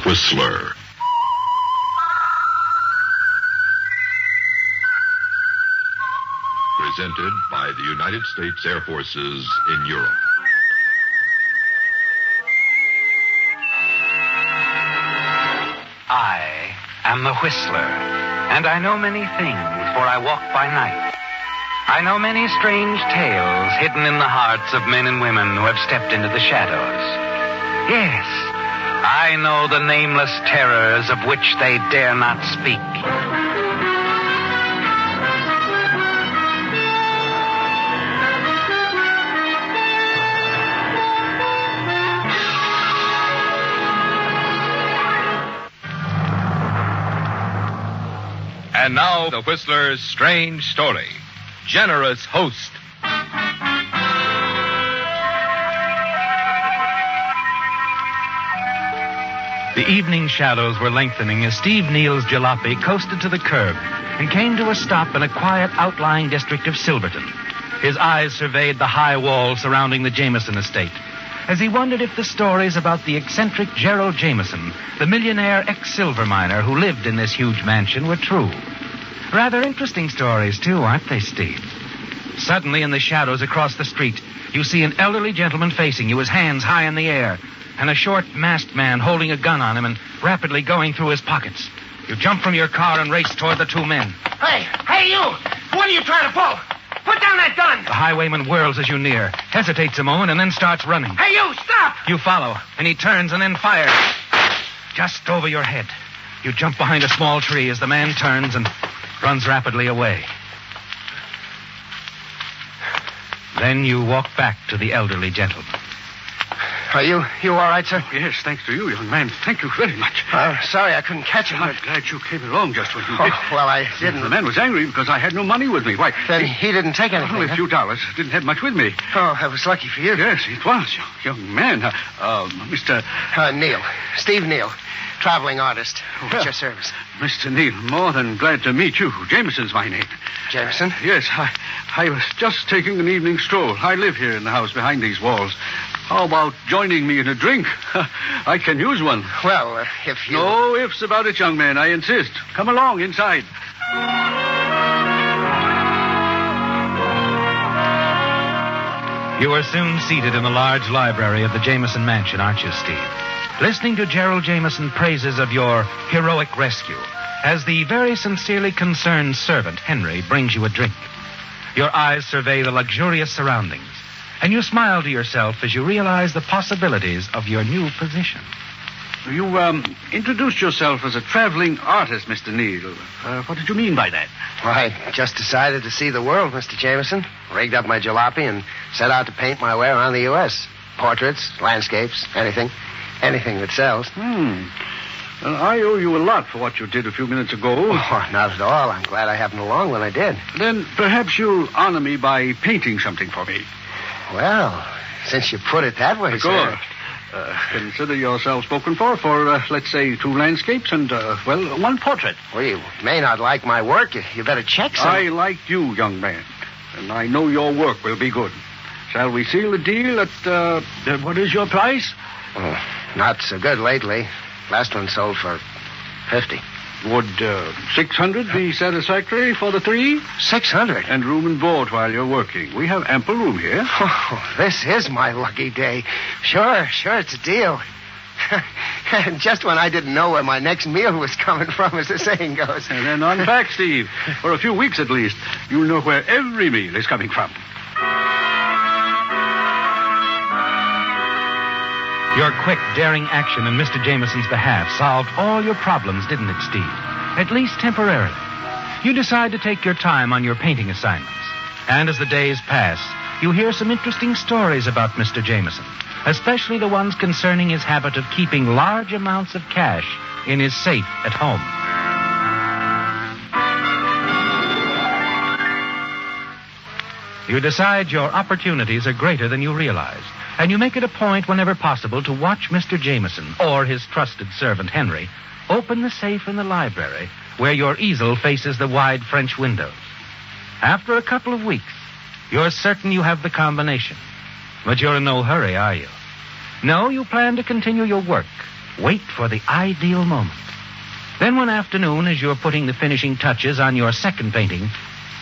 Whistler. Presented by the United States Air Forces in Europe. I am the Whistler, and I know many things, for I walk by night. I know many strange tales hidden in the hearts of men and women who have stepped into the shadows. Yes, I know the nameless terrors of which they dare not speak. And now, the Whistler's strange story. Generous host. The evening shadows were lengthening as Steve Neal's jalopy coasted to the curb and came to a stop in a quiet outlying district of Silverton. His eyes surveyed the high wall surrounding the Jameson estate as he wondered if the stories about the eccentric Gerald Jameson, the millionaire ex-silver miner who lived in this huge mansion, were true. Rather interesting stories, too, aren't they, Steve? Suddenly, in the shadows across the street, you see an elderly gentleman facing you, his hands high in the air, and a short, masked man holding a gun on him and rapidly going through his pockets. You jump from your car and race toward the two men. Hey, you! What are you trying to pull? Put down that gun! The highwayman whirls as you near, hesitates a moment, and then starts running. Hey, you! Stop! You follow, and he turns and then fires. Just over your head. You jump behind a small tree as the man turns and runs rapidly away. Then you walk back to the elderly gentleman. Are you all right, sir? Yes, thanks to you, young man. Thank you very much. Sorry I couldn't catch him. I'm glad you came along just when you did. Oh, well, I didn't. The man was angry because I had no money with me. Why? Then he didn't take anything. Only a few dollars. Didn't have much with me. Oh, that was lucky for you. Yes, it was. Young man. Mr. Neal. Steve Neal. Traveling artist. At your service. Mr. Neal, more than glad to meet you. Jameson's my name. Jameson? Yes, I was just taking an evening stroll. I live here in the house behind these walls. How about joining me in a drink? I can use one. Well, if you... No ifs about it, young man. I insist. Come along inside. You are soon seated in the large library of the Jameson mansion, aren't you, Steve? Listening to Gerald Jameson praises of your heroic rescue as the very sincerely concerned servant, Henry, brings you a drink. Your eyes survey the luxurious surroundings, and you smile to yourself as you realize the possibilities of your new position. You introduced yourself as a traveling artist, Mr. Neal. What did you mean by that? Well, I just decided to see the world, Mr. Jameson. Rigged up my jalopy and set out to paint my way around the U.S. Portraits, landscapes, anything that sells. Well, I owe you a lot for what you did a few minutes ago. Oh, not at all. I'm glad I happened along when I did. Then perhaps you'll honor me by painting something for me. Well, since you put it that way, sir. sir. Consider yourself spoken for, let's say, 2 landscapes and, 1 portrait. Well, you may not like my work. You better check some. I like you, young man, and I know your work will be good. Shall we seal the deal at, what is your price? Oh, not so good lately. Last one sold for $50. Would 600 be satisfactory for the 3? 600? And room and board while you're working. We have ample room here. Oh, this is my lucky day. Sure, it's a deal. And just when I didn't know where my next meal was coming from, as the saying goes. And then on back, Steve. For a few weeks at least, you'll know where every meal is coming from. Your quick, daring action in Mr. Jameson's behalf solved all your problems, didn't it, Steve? At least temporarily. You decide to take your time on your painting assignments. And as the days pass, you hear some interesting stories about Mr. Jameson, especially the ones concerning his habit of keeping large amounts of cash in his safe at home. You decide your opportunities are greater than you realize, and you make it a point whenever possible to watch Mr. Jameson, or his trusted servant, Henry, open the safe in the library where your easel faces the wide French windows. After a couple of weeks, you're certain you have the combination. But you're in no hurry, are you? No, you plan to continue your work, Wait for the ideal moment. Then one afternoon, as you're putting the finishing touches on your second painting,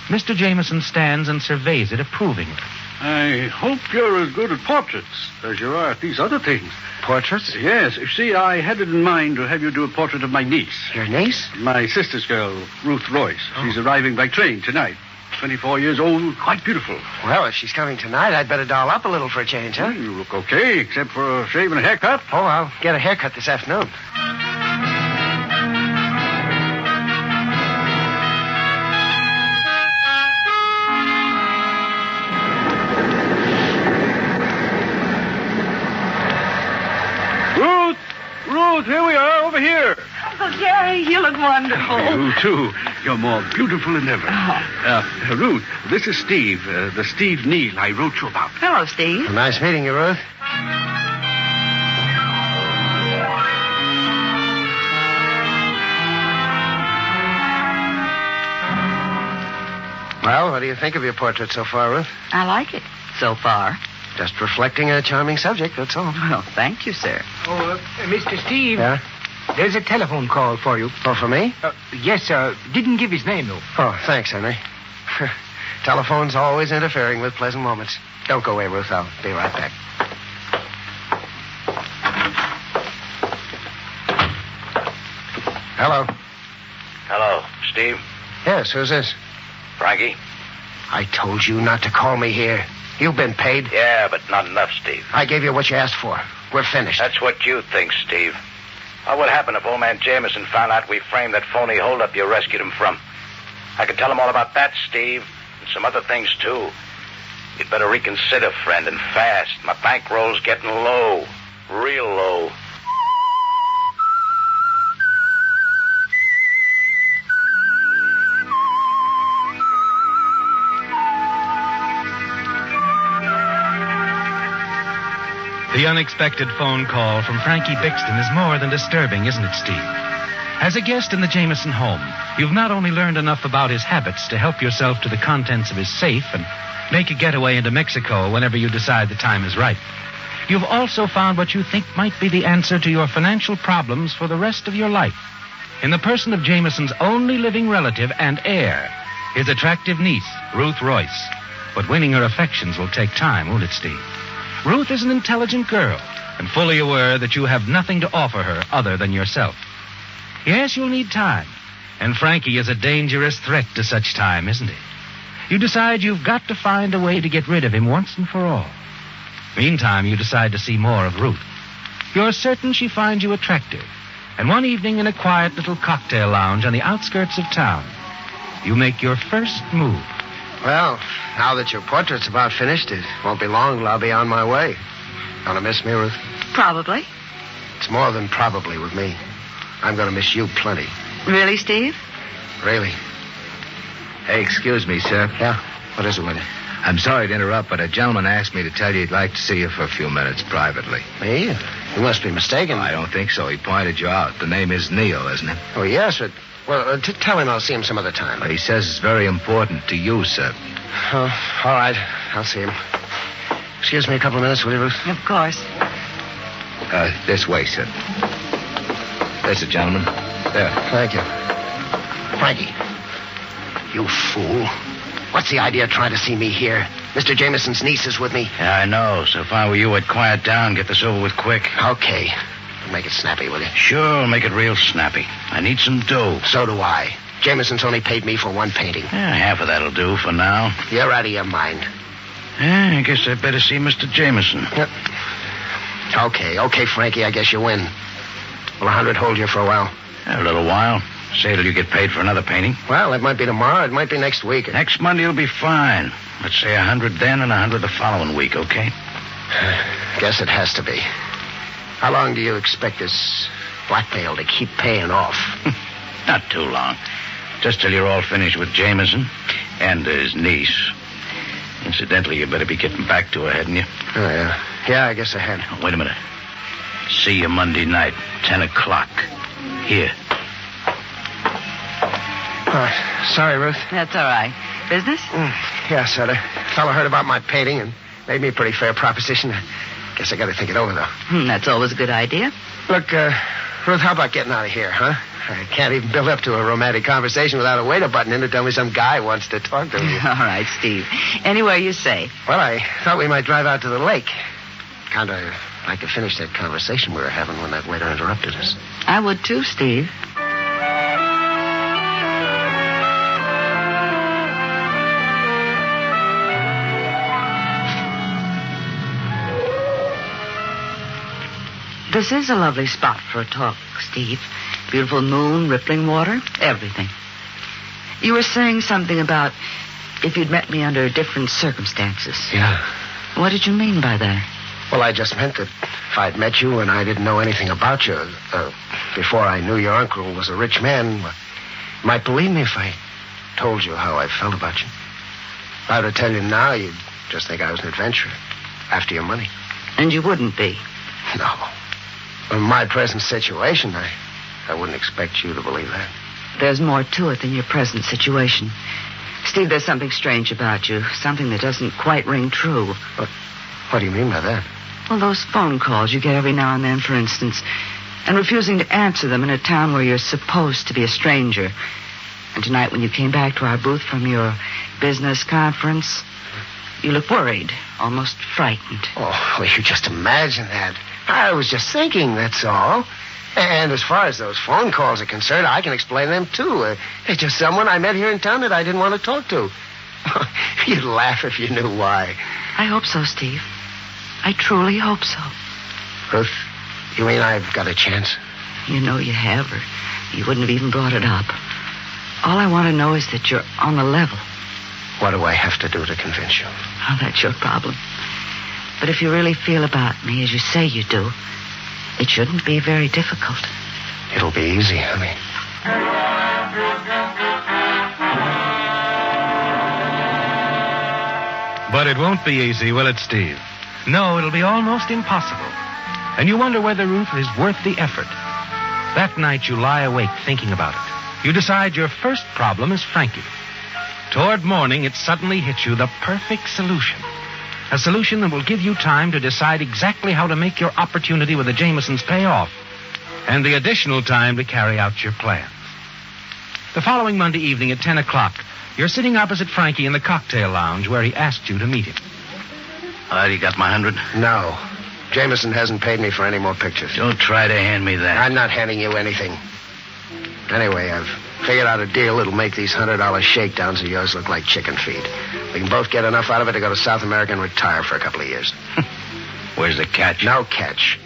Mr. Jameson stands and surveys it approvingly. I hope you're as good at portraits as you are at these other things. Portraits? Yes. You see, I had it in mind to have you do a portrait of my niece. Your niece? My sister's girl, Ruth Royce. She's arriving by train tonight. 24 years old, quite beautiful. Well, if she's coming tonight, I'd better doll up a little for a change, huh? You look okay, except for a shave and a haircut. Oh, I'll get a haircut this afternoon. Ruth, here we are, over here. Oh, Jerry, you look wonderful. You, too. You're more beautiful than ever. Ruth, this is Steve, the Steve Neal I wrote you about. Hello, Steve. Well, nice meeting you, Ruth. Well, what do you think of your portrait so far, Ruth? I like it so far. Just reflecting a charming subject, that's all. Well, thank you, sir. Oh, Mr. Steve. Yeah? There's a telephone call for you. Oh, for me? Yes, sir. Didn't give his name, though. Oh, thanks, Henry. Telephone's always interfering with pleasant moments. Don't go away, Ruth. I'll be right back. Hello. Hello, Steve. Yes, who's this? Frankie? I told you not to call me here. You've been paid. Yeah, but not enough, Steve. I gave you what you asked for. We're finished. That's what you think, Steve. What would happen if old man Jameson found out we framed that phony holdup you rescued him from? I could tell him all about that, Steve, and some other things, too. You'd better reconsider, friend, and fast. My bankroll's getting low. Real low. The unexpected phone call from Frankie Bixton is more than disturbing, isn't it, Steve? As a guest in the Jameson home, you've not only learned enough about his habits to help yourself to the contents of his safe and make a getaway into Mexico whenever you decide the time is right, you've also found what you think might be the answer to your financial problems for the rest of your life. In the person of Jameson's only living relative and heir, his attractive niece, Ruth Royce. But winning her affections will take time, won't it, Steve? Ruth is an intelligent girl and fully aware that you have nothing to offer her other than yourself. Yes, you'll need time, and Frankie is a dangerous threat to such time, isn't he? You decide you've got to find a way to get rid of him once and for all. Meantime, you decide to see more of Ruth. You're certain she finds you attractive, and one evening in a quiet little cocktail lounge on the outskirts of town, you make your first move. Well, now that your portrait's about finished, it won't be long till I'll be on my way. Gonna miss me, Ruth? Probably. It's more than probably with me. I'm gonna miss you plenty. Really, Steve? Really. Hey, excuse me, sir. Yeah? What is it with you? I'm sorry to interrupt, but a gentleman asked me to tell you he'd like to see you for a few minutes privately. Me? You must be mistaken. I don't think so. He pointed you out. The name is Neal, isn't it? Oh, yes, but... Well, tell him I'll see him some other time. He says it's very important to you, sir. Oh, all right. I'll see him. Excuse me a couple of minutes, will you, Ruth? Of course. This way, sir. There's a gentleman. There. Thank you. Frankie. You fool. What's the idea of trying to see me here? Mr. Jameson's niece is with me. Yeah, I know. So if I were you, I'd quiet down, get this over with quick. Okay. Make it snappy, will you? Sure, make it real snappy. I need some dough. So do I. Jameson's only paid me for one painting. Yeah, half of that'll do for now. You're out of your mind. Yeah, I guess I'd better see Mr. Jameson. Yep. Okay, Frankie, I guess you win. Will 100 hold you for a while? A little while. Say till you get paid for another painting. Well, it might be tomorrow. It might be next week. Next Monday will be fine. Let's say 100 then and 100 the following week, okay? Guess it has to be. How long do you expect this blackmail to keep paying off? Not too long. Just till you're all finished with Jameson and his niece. Incidentally, you better be getting back to her, hadn't you? Oh, yeah. Yeah, I guess I had. Oh, wait a minute. See you Monday night, 10 o'clock. Here. Sorry, Ruth. That's all right. Business? Yeah, Sutter. Fellow heard about my painting and made me a pretty fair proposition to Guess I got to think it over, though. That's always a good idea. Look, Ruth, how about getting out of here, huh? I can't even build up to a romantic conversation without a waiter butting in to tell me some guy wants to talk to me. All right, Steve. Anywhere you say. Well, I thought we might drive out to the lake. Kind of like to finish that conversation we were having when that waiter interrupted us. I would too, Steve. This is a lovely spot for a talk, Steve. Beautiful moon, rippling water, everything. You were saying something about if you'd met me under different circumstances. Yeah. What did you mean by that? Well, I just meant that if I'd met you and I didn't know anything about you, before I knew your uncle was a rich man, you might believe me if I told you how I felt about you. If I were to tell you now, you'd just think I was an adventurer, after your money. And you wouldn't be. No. In my present situation, I wouldn't expect you to believe that. There's more to it than your present situation. Steve, there's something strange about you. Something that doesn't quite ring true. What do you mean by that? Well, those phone calls you get every now and then, for instance, and refusing to answer them in a town where you're supposed to be a stranger. And tonight when you came back to our booth from your business conference, you looked worried, almost frightened. Oh, well, you just imagine that. I was just thinking, that's all. And as far as those phone calls are concerned, I can explain them, too. It's just someone I met here in town that I didn't want to talk to. You'd laugh if you knew why. I hope so, Steve. I truly hope so. Ruth, you mean I've got a chance? You know you have, or you wouldn't have even brought it up. All I want to know is that you're on the level. What do I have to do to convince you? Oh, that's your problem. But if you really feel about me as you say you do, it shouldn't be very difficult. It'll be easy, honey. But it won't be easy, will it, Steve? No, it'll be almost impossible. And you wonder whether Ruth is worth the effort. That night you lie awake thinking about it. You decide your first problem is Frankie. Toward morning, it suddenly hits you the perfect solution. A solution that will give you time to decide exactly how to make your opportunity with the Jamesons pay off, and the additional time to carry out your plans. The following Monday evening at 10 o'clock, you're sitting opposite Frankie in the cocktail lounge where he asked you to meet him. All right, you got my 100? No. Jameson hasn't paid me for any more pictures. Don't try to hand me that. I'm not handing you anything. Anyway, I've figured out a deal that'll make these $100 shakedowns of yours look like chicken feed. We can both get enough out of it to go to South America and retire for a couple of years. Where's the catch? No catch.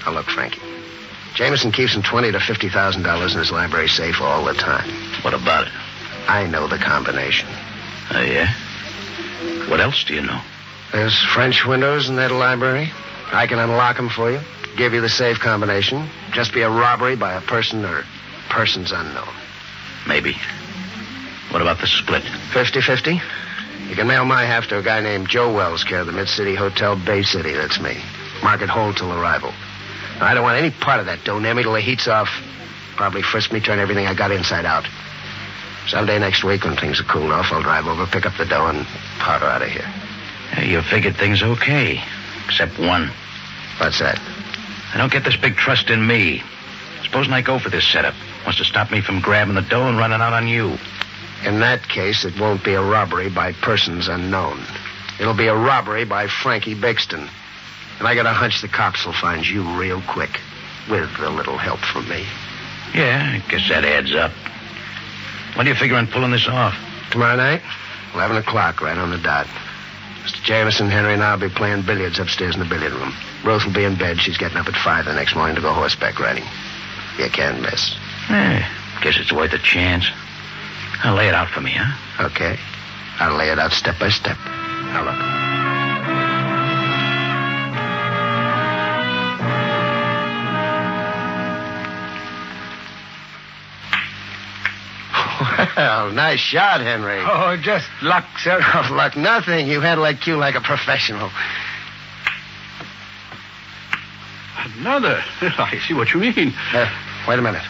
Now, look, Frankie. Jameson keeps him $20,000 to $50,000 in his library safe all the time. What about it? I know the combination. Oh, yeah? What else do you know? There's French windows in that library. I can unlock them for you. Give you the safe combination. Just be a robbery by a person or persons unknown. Maybe. What about the split? 50-50. You can mail my half to a guy named Joe Wells, care of the Mid-City Hotel, Bay City. That's me. Mark it hold till arrival. I don't want any part of that dough, Nemmy, till the heat's off. Probably frisk me, turn everything I got inside out. Someday next week, when things are cooled off, I'll drive over, pick up the dough, and powder out of here. Hey, you figured things okay. Except one. What's that? I don't get this big trust in me. Supposing I go for this setup. Wants to stop me from grabbing the dough and running out on you. In that case, it won't be a robbery by persons unknown. It'll be a robbery by Frankie Bixton. And I got a hunch the cops will find you real quick. With a little help from me. Yeah, I guess that adds up. When do you figure on pulling this off? Tomorrow night, 11 o'clock, right on the dot. Mr. Jameson, Henry, and I'll be playing billiards upstairs in the billiard room. Ruth will be in bed. She's getting up at 5 the next morning to go horseback riding. You can't miss. Guess it's worth a chance. Now lay it out for me, huh? Okay. I'll lay it out step by step. Now look. Well, nice shot, Henry. Oh, just luck, sir. Oh, luck nothing. You handle that cue like a professional. Another? I see what you mean. Wait a minute.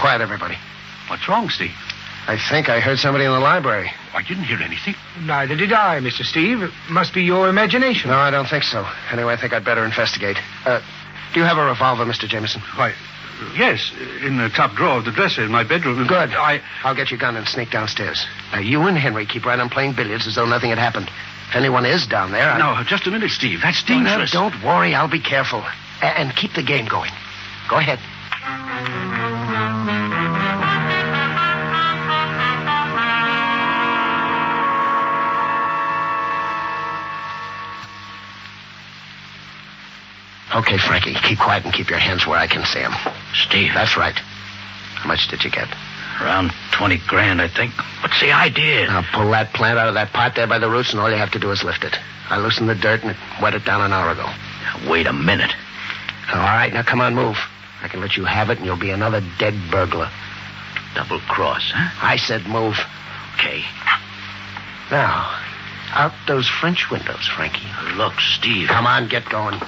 Quiet, everybody. What's wrong, Steve? I think I heard somebody in the library. I didn't hear anything. Neither did I, Mr. Steve. It must be your imagination. No, I don't think so. Anyway, I think I'd better investigate. Do you have a revolver, Mr. Jameson? Why, yes, in the top drawer of the dresser in my bedroom. Good. I'll get your gun and sneak downstairs. Now, you and Henry keep right on playing billiards as though nothing had happened. If anyone is down there... No, just a minute, Steve. That's dangerous. No, don't worry. I'll be careful. And keep the game going. Go ahead. Okay, Frankie, keep quiet and keep your hands where I can see them. Steve. That's right. How much did you get? Around 20 grand, I think. What's the idea? I'll pull that plant out of that pot there by the roots, and all you have to do is lift it. I loosened the dirt and it wet it down an hour ago. Now, wait a minute. All right, now come on, move. I can let you have it, and you'll be another dead burglar. Double cross, huh? I said move. Okay. Now, out those French windows, Frankie. Look, Steve. Come on, get going.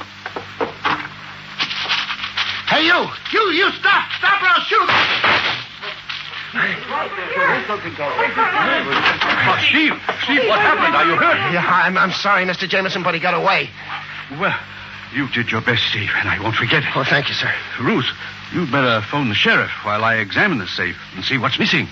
Hey, you! You, stop! Stop or I'll shoot! Steve, what happened? Are you hurt? Yeah, I'm sorry, Mr. Jameson, but he got away. Well, you did your best, Steve, and I won't forget it. Oh, thank you, sir. Ruth, you'd better phone the sheriff while I examine the safe and see what's missing.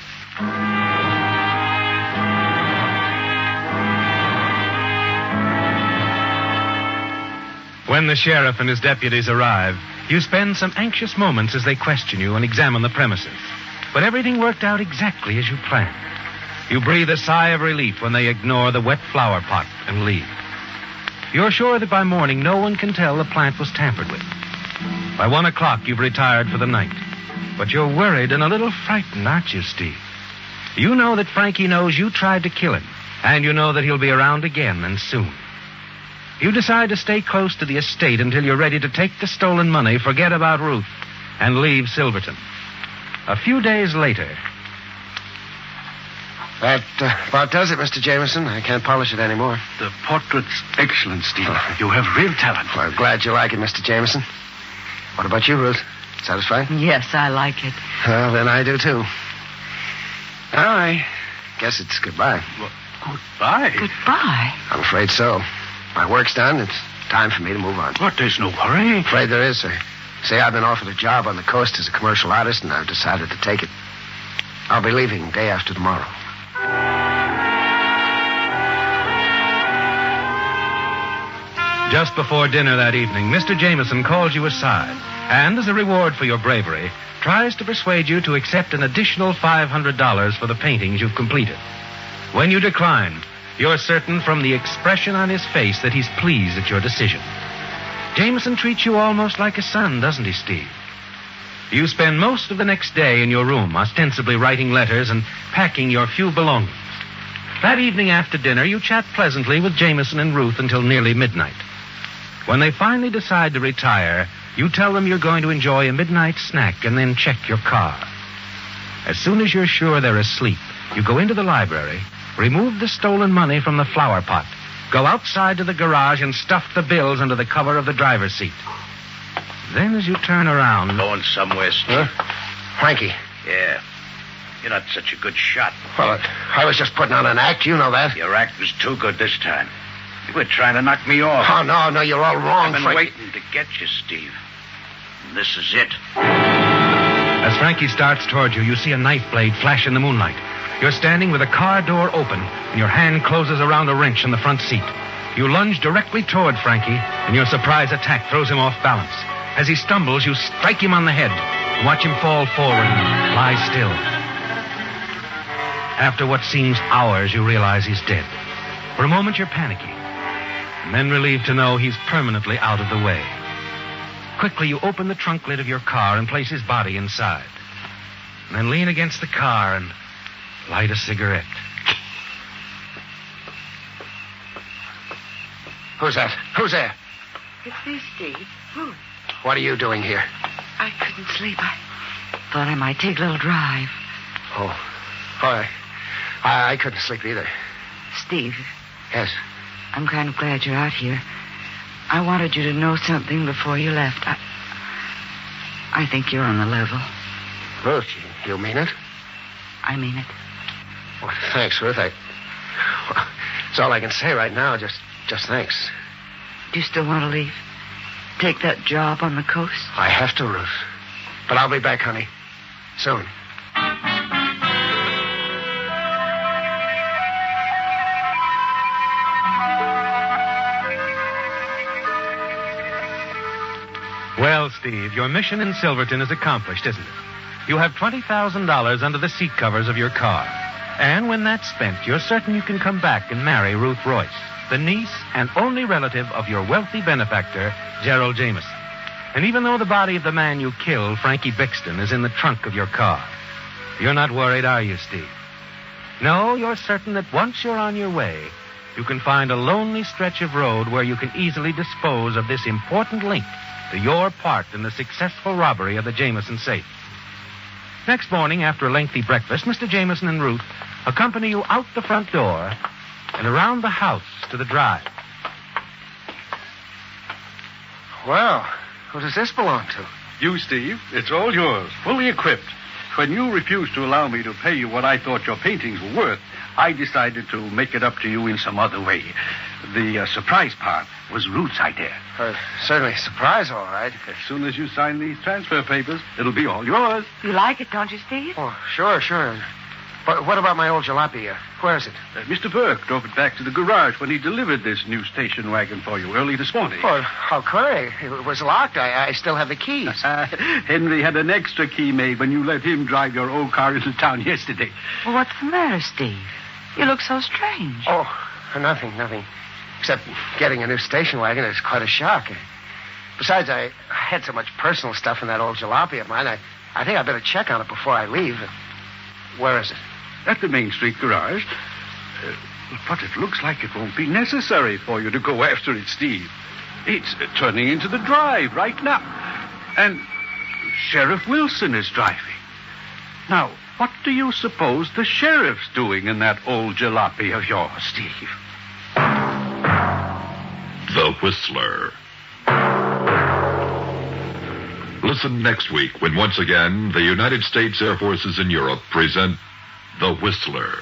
When the sheriff and his deputies arrive, you spend some anxious moments as they question you and examine the premises. But everything worked out exactly as you planned. You breathe a sigh of relief when they ignore the wet flower pot and leave. You're sure that by morning no one can tell the plant was tampered with. By 1 o'clock, you've retired for the night. But you're worried and a little frightened, aren't you, Steve? You know that Frankie knows you tried to kill him, and you know that he'll be around again and soon. You decide to stay close to the estate until you're ready to take the stolen money, forget about Ruth, and leave Silverton. A few days later... That about does it, Mr. Jameson. I can't polish it anymore. The portrait's excellent, Steve. You have real talent. Well, I'm glad you like it, Mr. Jameson. What about you, Ruth? Satisfied? Yes, I like it. Well, then I do, too. Well, I guess it's goodbye. Well, goodbye? Goodbye? I'm afraid so. My work's done. It's time for me to move on. But there's no hurry. Afraid there is, sir. Say, I've been offered a job on the coast as a commercial artist, and I've decided to take it. I'll be leaving day after tomorrow. Just before dinner that evening, Mr. Jameson calls you aside and, as a reward for your bravery, tries to persuade you to accept an additional $500 for the paintings you've completed. When you decline, you're certain from the expression on his face that he's pleased at your decision. Jameson treats you almost like a son, doesn't he, Steve? You spend most of the next day in your room, ostensibly writing letters and packing your few belongings. That evening after dinner, you chat pleasantly with Jameson and Ruth until nearly midnight. When they finally decide to retire, you tell them you're going to enjoy a midnight snack and then check your car. As soon as you're sure they're asleep, you go into the library, remove the stolen money from the flower pot, go outside to the garage and stuff the bills under the cover of the driver's seat. Then as you turn around... Going somewhere, Steve. Huh? Frankie. Yeah. You're not such a good shot. Well, I was just putting on an act. You know that. Your act was too good this time. You were trying to knock me off. Oh, no, you're all wrong, I've been Frankie. waiting to get you, Steve. And this is it. As Frankie starts toward you, you see a knife blade flash in the moonlight. You're standing with the car door open, and your hand closes around a wrench in the front seat. You lunge directly toward Frankie, and your surprise attack throws him off balance. As he stumbles, you strike him on the head and watch him fall forward and lie still. After what seems hours, you realize he's dead. For a moment, you're panicky, and then relieved to know he's permanently out of the way. Quickly, you open the trunk lid of your car and place his body inside. And then lean against the car and light a cigarette. Who's that? Who's there? It's me, Steve. Who? What are you doing here? I couldn't sleep. I thought I might take a little drive. I couldn't sleep either. Steve. Yes? I'm kind of glad you're out here. I wanted you to know something before you left. I think you're on the level. Ruth, you mean it? I mean it. Well, thanks, Ruth. That's all I can say right now. Just thanks. Do you still want to leave? Take that job on the coast? I have to, Ruth. But I'll be back, honey. Soon. Well, Steve, your mission in Silverton is accomplished, isn't it? You have $20,000 under the seat covers of your car. And when that's spent, you're certain you can come back and marry Ruth Royce, the niece and only relative of your wealthy benefactor, Gerald Jameson. And even though the body of the man you killed, Frankie Bixton, is in the trunk of your car, you're not worried, are you, Steve? No, you're certain that once you're on your way, you can find a lonely stretch of road where you can easily dispose of this important link to your part in the successful robbery of the Jameson safe. Next morning, after a lengthy breakfast, Mr. Jameson and Ruth accompany you out the front door and around the house to the drive. Well, who does this belong to? You, Steve. It's all yours, fully equipped. When you refused to allow me to pay you what I thought your paintings were worth, I decided to make it up to you in some other way. The surprise part was Ruth's idea. Certainly a surprise, all right. As soon as you sign these transfer papers, it'll be all yours. You like it, don't you, Steve? Oh, sure. But what about my old jalopy? Where is it? Mr. Burke drove it back to the garage when he delivered this new station wagon for you early this morning. Well, how could I? It was locked. I still have the keys. Henry had an extra key made when you let him drive your old car into town yesterday. Well, what's the matter, Steve? You look so strange. Oh, nothing. Except getting a new station wagon is quite a shock. Besides, I had so much personal stuff in that old jalopy of mine. I think I better check on it before I leave. Where is it? At the Main Street garage. But it looks like it won't be necessary for you to go after it, Steve. It's turning into the drive right now. And Sheriff Wilson is driving. Now, what do you suppose the sheriff's doing in that old jalopy of yours, Steve? The Whistler. Listen next week when once again the United States Air Forces in Europe present The Whistler.